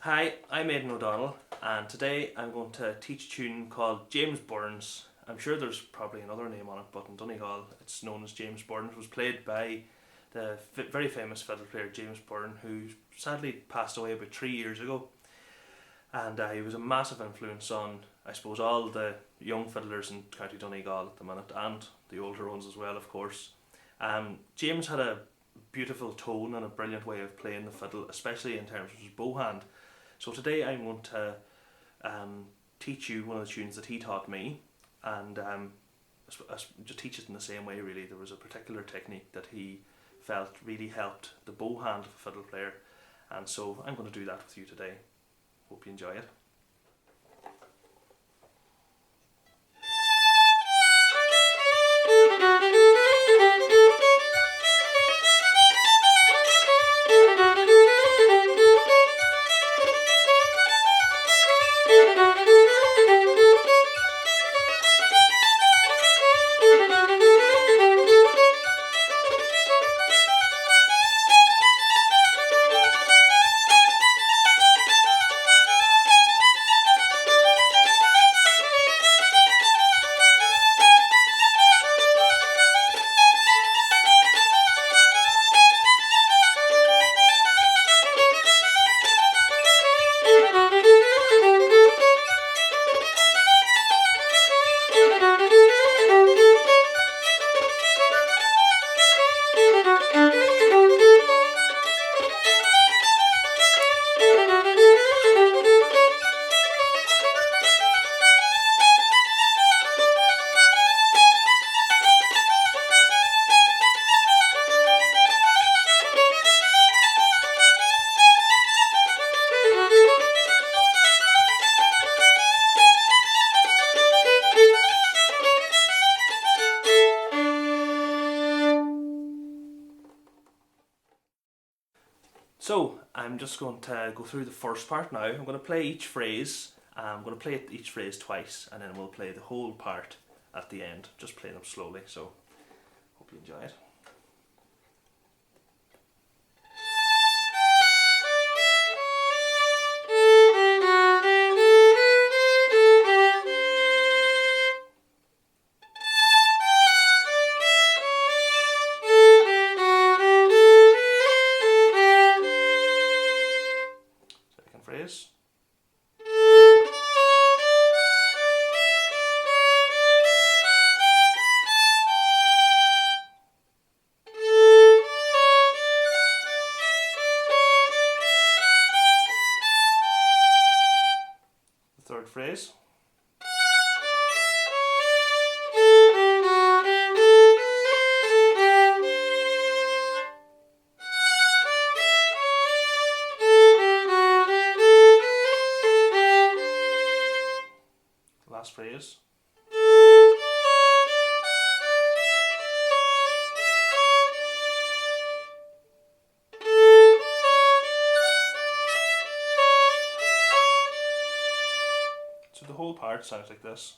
Hi, I'm Aidan O'Donnell, and today I'm going to teach a tune called James Byrne's. I'm sure there's probably another name on it, but in Donegal it's known as James Byrne. It was played by the very famous fiddle player James Byrne, who sadly passed away about 3 years ago. And he was a massive influence on, I suppose, all the young fiddlers in County Donegal at the minute, and the older ones as well, of course. James had a beautiful tone and a brilliant way of playing the fiddle, especially in terms of his bow hand. So today I'm going to teach you one of the tunes that he taught me, and just teach it in the same way really. There was a particular technique that he felt really helped the bow hand of a fiddle player, and so I'm going to do that with you today. Hope you enjoy it. So I'm just going to go through the first part now. I'm going to play each phrase. I'm going to play each phrase twice, and then we'll play the whole part at the end. Just play them slowly. So hope you enjoy it. Second phrase. The third phrase. Last phrase. So the whole part sounds like this.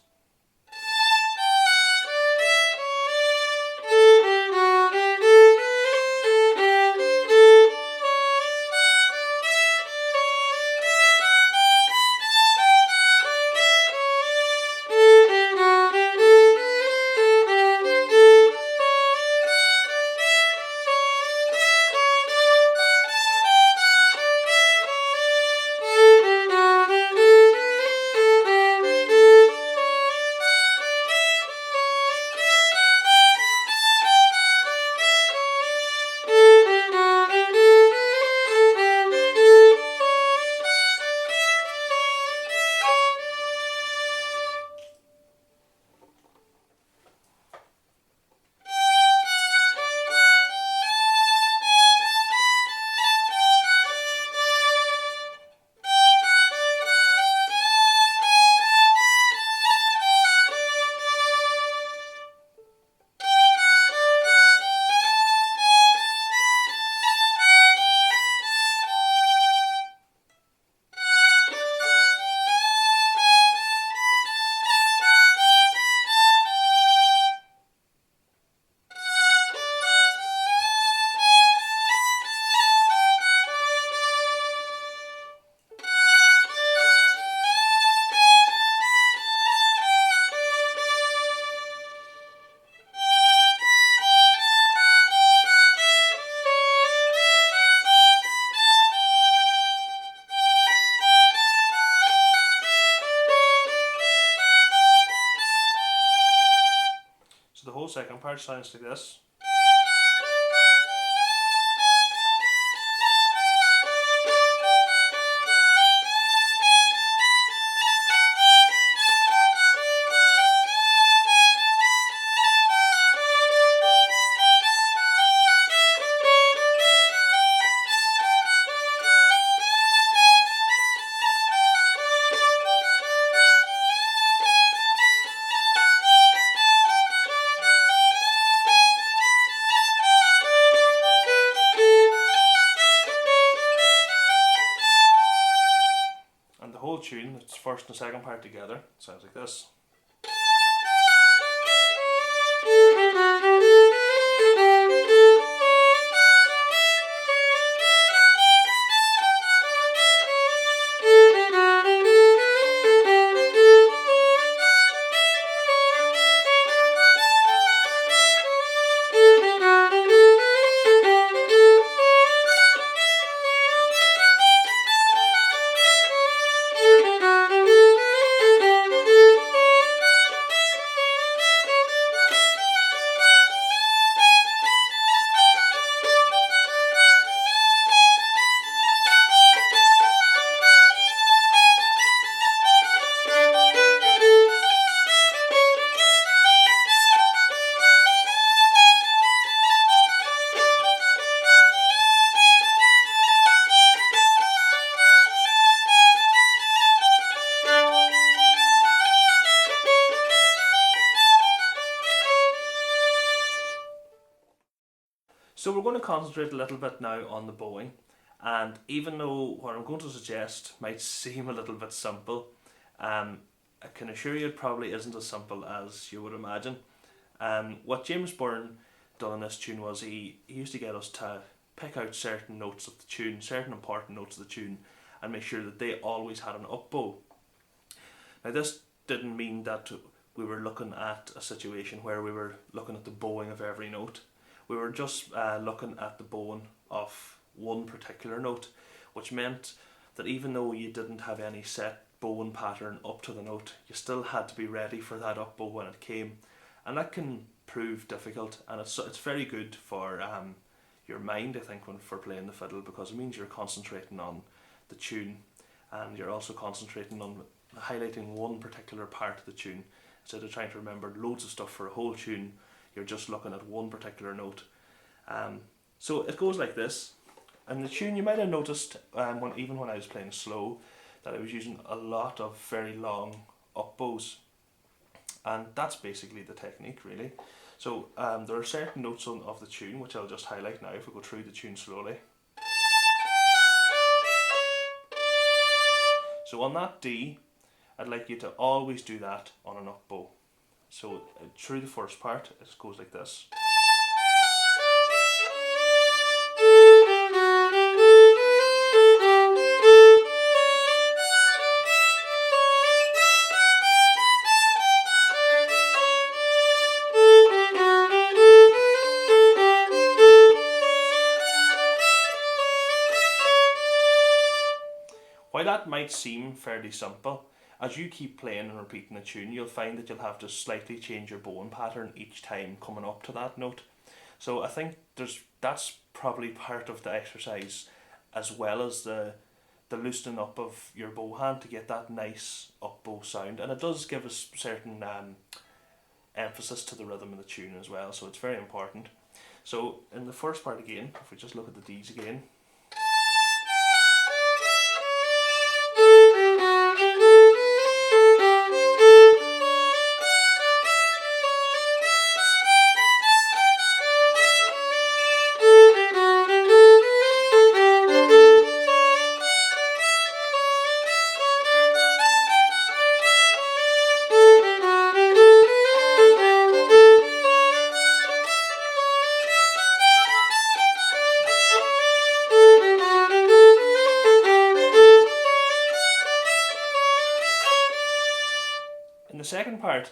second part sounds like this. Tune, it's first and second part together, sounds like this. So we're going to concentrate a little bit now on the bowing, and even though what I'm going to suggest might seem a little bit simple, I can assure you it probably isn't as simple as you would imagine. What James Byrne done in this tune was he used to get us to pick out certain notes of the tune, certain important notes of the tune, and make sure that they always had an up bow. Now this didn't mean that we were looking at a situation where we were looking at the bowing of every note. We were just looking at the bowing of one particular note, which meant that even though you didn't have any set bowing pattern up to the note, you still had to be ready for that up bow when it came, and that can prove difficult, and it's very good for your mind, I think, for playing the fiddle, because it means you're concentrating on the tune, and you're also concentrating on highlighting one particular part of the tune instead of trying to remember loads of stuff for a whole tune. You're just looking at one particular note. So it goes like this. And the tune, you might have noticed, even when I was playing slow, that I was using a lot of very long up bows. And that's basically the technique, really. So there are certain notes of the tune, which I'll just highlight now if we go through the tune slowly. So on that D, I'd like you to always do that on an up bow. So through the first part, it goes like this. While that might seem fairly simple, as you keep playing and repeating the tune, you'll find that you'll have to slightly change your bowing pattern each time coming up to that note. So I think that's probably part of the exercise, as well as the loosening up of your bow hand to get that nice up bow sound. And it does give us certain emphasis to the rhythm of the tune as well, so it's very important. So in the first part again, if we just look at the D's again, in the second part,